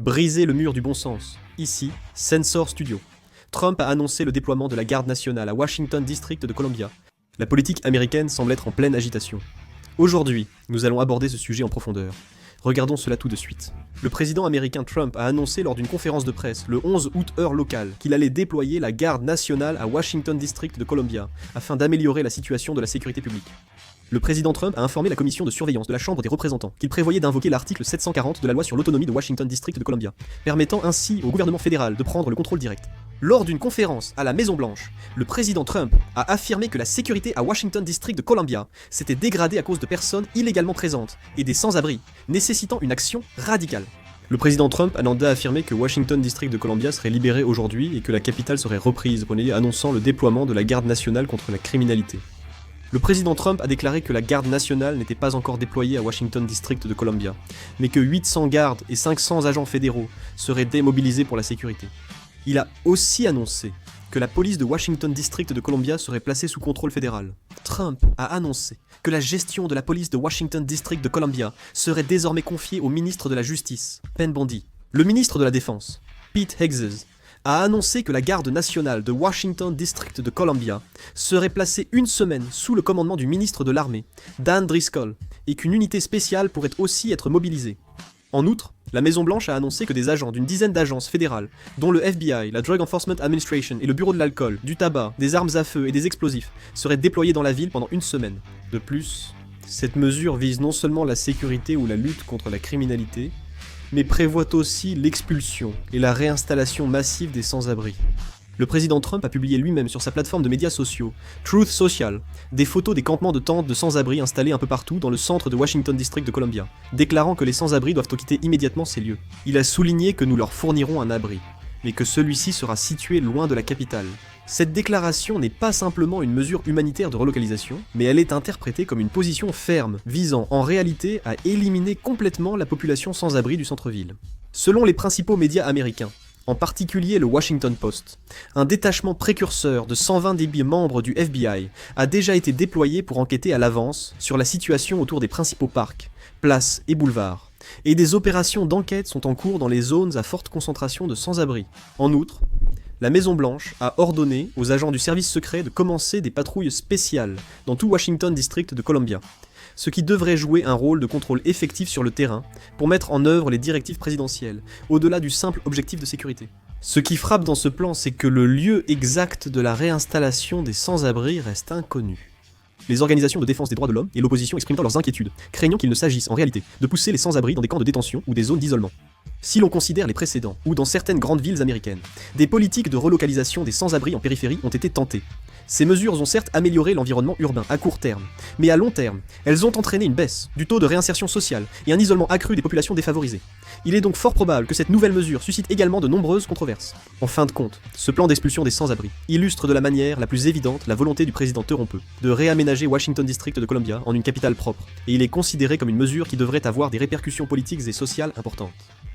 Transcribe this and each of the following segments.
Briser le mur du bon sens. Ici, Sensor Studio. Trump a annoncé le déploiement de la garde nationale à Washington District de Columbia. La politique américaine semble être en pleine agitation. Aujourd'hui, nous allons aborder ce sujet en profondeur. Regardons cela tout de suite. Le président américain Trump a annoncé lors d'une conférence de presse, le 11 août heure locale, qu'il allait déployer la garde nationale à Washington District de Columbia, afin d'améliorer la situation de la sécurité publique. Le président Trump a informé la commission de surveillance de la Chambre des représentants qu'il prévoyait d'invoquer l'article 740 de la loi sur l'autonomie de Washington District de Columbia, permettant ainsi au gouvernement fédéral de prendre le contrôle direct. Lors d'une conférence à la Maison-Blanche, le président Trump a affirmé que la sécurité à Washington District de Columbia s'était dégradée à cause de personnes illégalement présentes et des sans-abri, nécessitant une action radicale. Le président Trump a affirmé que Washington District de Columbia serait libéré aujourd'hui et que la capitale serait reprise, annonçant le déploiement de la garde nationale contre la criminalité. Le président Trump a déclaré que la garde nationale n'était pas encore déployée à Washington District de Columbia, mais que 800 gardes et 500 agents fédéraux seraient démobilisés pour la sécurité. Il a aussi annoncé que la police de Washington District de Columbia serait placée sous contrôle fédéral. Trump a annoncé que la gestion de la police de Washington District de Columbia serait désormais confiée au ministre de la Justice, Pete Bondi. Le ministre de la Défense, Pete Hegseth, a annoncé que la garde nationale de Washington District de Columbia serait placée une semaine sous le commandement du ministre de l'Armée, Dan Driscoll, et qu'une unité spéciale pourrait aussi être mobilisée. En outre, la Maison-Blanche a annoncé que des agents d'une dizaine d'agences fédérales, dont le FBI, la Drug Enforcement Administration et le Bureau de l'alcool, du tabac, des armes à feu et des explosifs, seraient déployés dans la ville pendant une semaine. De plus, cette mesure vise non seulement la sécurité ou la lutte contre la criminalité, mais prévoit aussi l'expulsion et la réinstallation massive des sans-abri. Le président Trump a publié lui-même sur sa plateforme de médias sociaux, Truth Social, des photos des campements de tentes de sans-abri installés un peu partout dans le centre de Washington District de Columbia, déclarant que les sans-abri doivent quitter immédiatement ces lieux. Il a souligné que nous leur fournirons un abri, mais que celui-ci sera situé loin de la capitale. Cette déclaration n'est pas simplement une mesure humanitaire de relocalisation, mais elle est interprétée comme une position ferme, visant en réalité à éliminer complètement la population sans-abri du centre-ville. Selon les principaux médias américains, en particulier le Washington Post, un détachement précurseur de 120 des membres du FBI a déjà été déployé pour enquêter à l'avance sur la situation autour des principaux parcs, places et boulevards, et des opérations d'enquête sont en cours dans les zones à forte concentration de sans-abri. En outre, la Maison-Blanche a ordonné aux agents du service secret de commencer des patrouilles spéciales dans tout Washington District de Columbia, ce qui devrait jouer un rôle de contrôle effectif sur le terrain pour mettre en œuvre les directives présidentielles, au-delà du simple objectif de sécurité. Ce qui frappe dans ce plan, c'est que le lieu exact de la réinstallation des sans-abri reste inconnu. Les organisations de défense des droits de l'homme et l'opposition expriment leurs inquiétudes, craignant qu'il ne s'agisse en réalité de pousser les sans-abri dans des camps de détention ou des zones d'isolement. Si l'on considère les précédents, où dans certaines grandes villes américaines, des politiques de relocalisation des sans-abri en périphérie ont été tentées, ces mesures ont certes amélioré l'environnement urbain à court terme, mais à long terme, elles ont entraîné une baisse du taux de réinsertion sociale et un isolement accru des populations défavorisées. Il est donc fort probable que cette nouvelle mesure suscite également de nombreuses controverses. En fin de compte, ce plan d'expulsion des sans-abri illustre de la manière la plus évidente la volonté du président Trump de réaménager Washington District de Columbia en une capitale propre, et il est considéré comme une mesure qui devrait avoir des répercussions politiques et sociales importantes.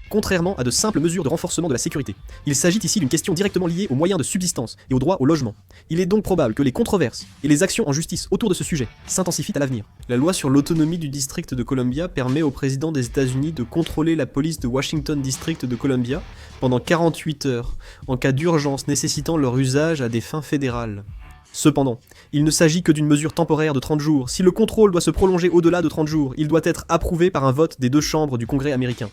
Contrairement à de simples mesures de renforcement de la sécurité, il s'agit ici d'une question directement liée aux moyens de subsistance et au droit au logement. Il est donc probable que les controverses et les actions en justice autour de ce sujet s'intensifient à l'avenir. La loi sur l'autonomie du district de Columbia permet au président des États-Unis de contrôler la police de Washington District de Columbia pendant 48 heures, en cas d'urgence nécessitant leur usage à des fins fédérales. Cependant, il ne s'agit que d'une mesure temporaire de 30 jours. Si le contrôle doit se prolonger au-delà de 30 jours, il doit être approuvé par un vote des deux chambres du Congrès américain.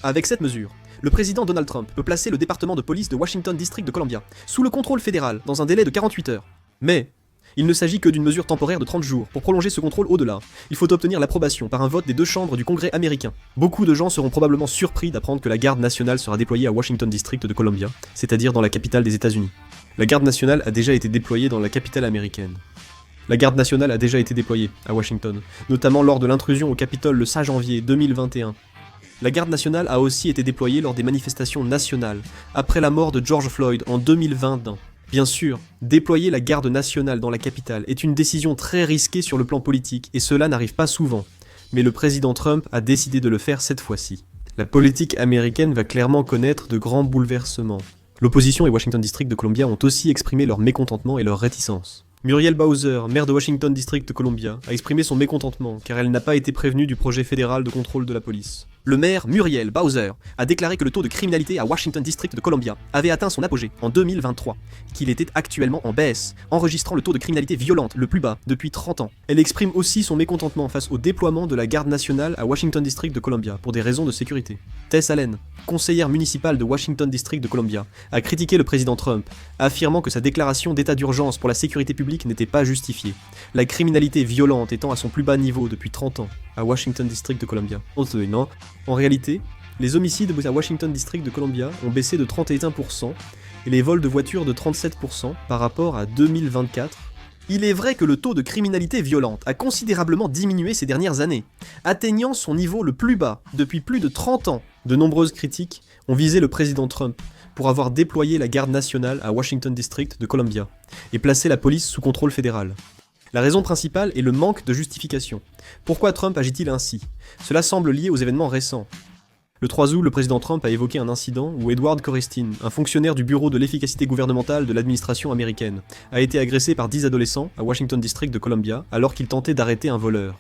Avec cette mesure, le président Donald Trump peut placer le département de police de Washington District de Columbia sous le contrôle fédéral dans un délai de 48 heures. Mais il ne s'agit que d'une mesure temporaire de 30 jours. Pour prolonger ce contrôle au-delà, il faut obtenir l'approbation par un vote des deux chambres du Congrès américain. Beaucoup de gens seront probablement surpris d'apprendre que la garde nationale sera déployée à Washington District de Columbia, c'est-à-dire dans la capitale des États-Unis. La garde nationale a déjà été déployée dans la capitale américaine. La garde nationale a déjà été déployée à Washington, notamment lors de l'intrusion au Capitole le 5 janvier 2021. La garde nationale a aussi été déployée lors des manifestations nationales, après la mort de George Floyd en 2020. Bien sûr, déployer la garde nationale dans la capitale est une décision très risquée sur le plan politique, et cela n'arrive pas souvent. Mais le président Trump a décidé de le faire cette fois-ci. La politique américaine va clairement connaître de grands bouleversements. L'opposition et Washington District de Columbia ont aussi exprimé leur mécontentement et leur réticence. Muriel Bowser, maire de Washington District de Columbia, a exprimé son mécontentement car elle n'a pas été prévenue du projet fédéral de contrôle de la police. Le maire Muriel Bowser a déclaré que le taux de criminalité à Washington District de Columbia avait atteint son apogée en 2023, qu'il était actuellement en baisse, enregistrant le taux de criminalité violente le plus bas depuis 30 ans. Elle exprime aussi son mécontentement face au déploiement de la garde nationale à Washington District de Columbia pour des raisons de sécurité. Tess Allen, conseillère municipale de Washington District de Columbia, a critiqué le président Trump, affirmant que sa déclaration d'état d'urgence pour la sécurité publique n'était pas justifiée, la criminalité violente étant à son plus bas niveau depuis 30 ans à Washington District de Columbia. En réalité, les homicides à Washington District de Columbia ont baissé de 31% et les vols de voitures de 37% par rapport à 2024. Il est vrai que le taux de criminalité violente a considérablement diminué ces dernières années, atteignant son niveau le plus bas depuis plus de 30 ans. De nombreuses critiques ont visé le président Trump pour avoir déployé la garde nationale à Washington District de Columbia et placé la police sous contrôle fédéral. La raison principale est le manque de justification. Pourquoi Trump agit-il ainsi? Cela semble lié aux événements récents. Le 3 août, le président Trump a évoqué un incident où Edward Corestine, un fonctionnaire du bureau de l'efficacité gouvernementale de l'administration américaine, a été agressé par 10 adolescents à Washington District de Columbia alors qu'il tentait d'arrêter un voleur.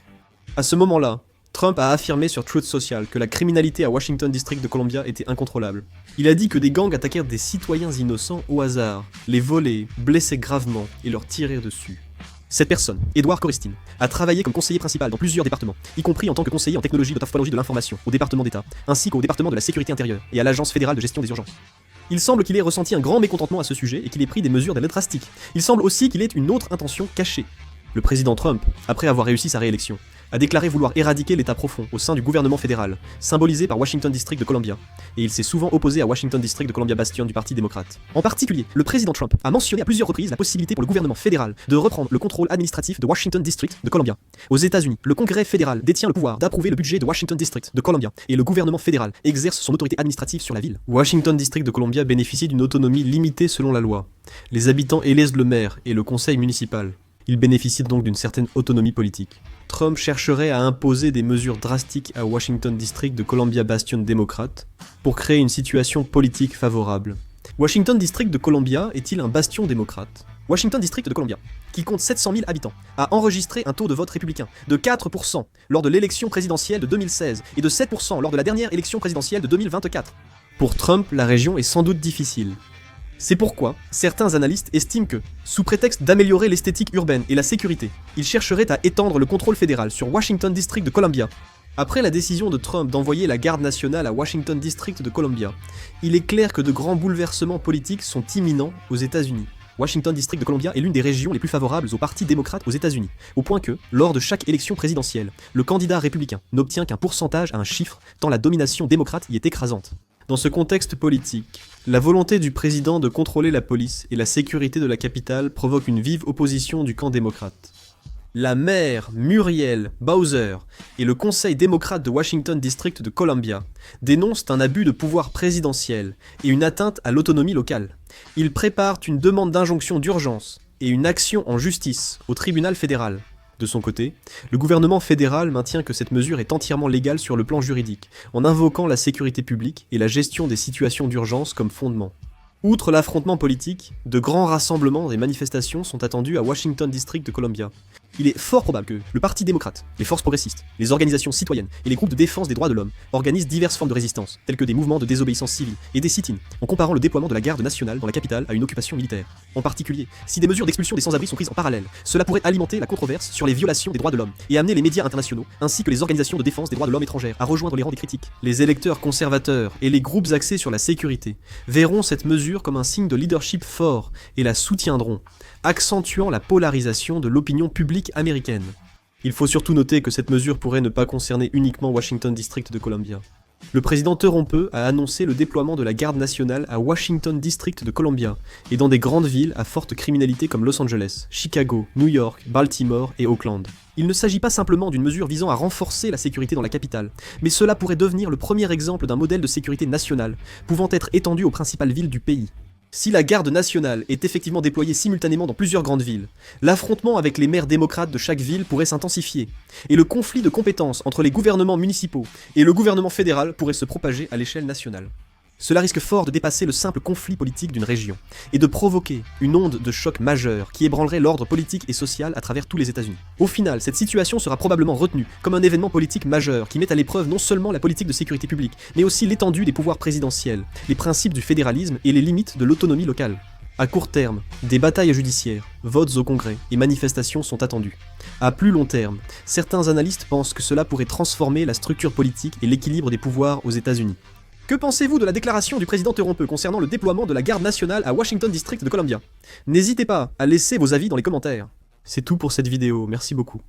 À ce moment-là, Trump a affirmé sur Truth Social que la criminalité à Washington District de Columbia était incontrôlable. Il a dit que des gangs attaquèrent des citoyens innocents au hasard, les volaient, blessaient gravement et leur tiraient dessus. Cette personne, Edward Corestine, a travaillé comme conseiller principal dans plusieurs départements, y compris en tant que conseiller en technologie de technologie de l'information au département d'État, ainsi qu'au département de la sécurité intérieure et à l'Agence fédérale de gestion des urgences. Il semble qu'il ait ressenti un grand mécontentement à ce sujet et qu'il ait pris des mesures d'aide drastiques. Il semble aussi qu'il ait une autre intention cachée. Le président Trump, après avoir réussi sa réélection, a déclaré vouloir éradiquer l'État profond au sein du gouvernement fédéral, symbolisé par Washington District de Columbia, et il s'est souvent opposé à Washington District de Columbia bastion du Parti démocrate. En particulier, le président Trump a mentionné à plusieurs reprises la possibilité pour le gouvernement fédéral de reprendre le contrôle administratif de Washington District de Columbia. Aux États-Unis, le Congrès fédéral détient le pouvoir d'approuver le budget de Washington District de Columbia, et le gouvernement fédéral exerce son autorité administrative sur la ville. Washington District de Columbia bénéficie d'une autonomie limitée selon la loi. Les habitants élisent le maire et le conseil municipal. Ils bénéficient donc d'une certaine autonomie politique. Trump chercherait à imposer des mesures drastiques à Washington District de Columbia bastion démocrate pour créer une situation politique favorable. Washington District de Columbia est-il un bastion démocrate? Washington District de Columbia, qui compte 700 000 habitants, a enregistré un taux de vote républicain de 4% lors de l'élection présidentielle de 2016 et de 7% lors de la dernière élection présidentielle de 2024. Pour Trump, la région est sans doute difficile. C'est pourquoi certains analystes estiment que, sous prétexte d'améliorer l'esthétique urbaine et la sécurité, il chercherait à étendre le contrôle fédéral sur Washington District de Columbia. Après la décision de Trump d'envoyer la garde nationale à Washington District de Columbia, il est clair que de grands bouleversements politiques sont imminents aux États-Unis. Washington District de Columbia est l'une des régions les plus favorables au Parti démocrate aux États-Unis, au point que, lors de chaque élection présidentielle, le candidat républicain n'obtient qu'un pourcentage à un chiffre, tant la domination démocrate y est écrasante. Dans ce contexte politique, la volonté du président de contrôler la police et la sécurité de la capitale provoque une vive opposition du camp démocrate. La maire Muriel Bowser et le conseil démocrate de Washington District de Columbia dénoncent un abus de pouvoir présidentiel et une atteinte à l'autonomie locale. Ils préparent une demande d'injonction d'urgence et une action en justice au tribunal fédéral. De son côté, le gouvernement fédéral maintient que cette mesure est entièrement légale sur le plan juridique, en invoquant la sécurité publique et la gestion des situations d'urgence comme fondement. Outre l'affrontement politique, de grands rassemblements et manifestations sont attendus à Washington District de Columbia. Il est fort probable que le Parti démocrate, les forces progressistes, les organisations citoyennes et les groupes de défense des droits de l'homme organisent diverses formes de résistance, telles que des mouvements de désobéissance civile et des sit-ins, en comparant le déploiement de la garde nationale dans la capitale à une occupation militaire. En particulier, si des mesures d'expulsion des sans-abri sont prises en parallèle, cela pourrait alimenter la controverse sur les violations des droits de l'homme et amener les médias internationaux, ainsi que les organisations de défense des droits de l'homme étrangères, à rejoindre les rangs des critiques. Les électeurs conservateurs et les groupes axés sur la sécurité verront cette mesure comme un signe de leadership fort et la soutiendront, accentuant la polarisation de l'opinion publique américaine. Il faut surtout noter que cette mesure pourrait ne pas concerner uniquement Washington District de Columbia. Le président Trump a annoncé le déploiement de la garde nationale à Washington District de Columbia et dans des grandes villes à forte criminalité comme Los Angeles, Chicago, New York, Baltimore et Oakland. Il ne s'agit pas simplement d'une mesure visant à renforcer la sécurité dans la capitale, mais cela pourrait devenir le premier exemple d'un modèle de sécurité nationale, pouvant être étendu aux principales villes du pays. Si la garde nationale est effectivement déployée simultanément dans plusieurs grandes villes, l'affrontement avec les maires démocrates de chaque ville pourrait s'intensifier, et le conflit de compétences entre les gouvernements municipaux et le gouvernement fédéral pourrait se propager à l'échelle nationale. Cela risque fort de dépasser le simple conflit politique d'une région, et de provoquer une onde de choc majeure qui ébranlerait l'ordre politique et social à travers tous les États-Unis. Au final, cette situation sera probablement retenue comme un événement politique majeur qui met à l'épreuve non seulement la politique de sécurité publique, mais aussi l'étendue des pouvoirs présidentiels, les principes du fédéralisme et les limites de l'autonomie locale. À court terme, des batailles judiciaires, votes au Congrès et manifestations sont attendus. À plus long terme, certains analystes pensent que cela pourrait transformer la structure politique et l'équilibre des pouvoirs aux États-Unis. Que pensez-vous de la déclaration du président Trump concernant le déploiement de la garde nationale à Washington District de Columbia? N'hésitez pas à laisser vos avis dans les commentaires. C'est tout pour cette vidéo, merci beaucoup.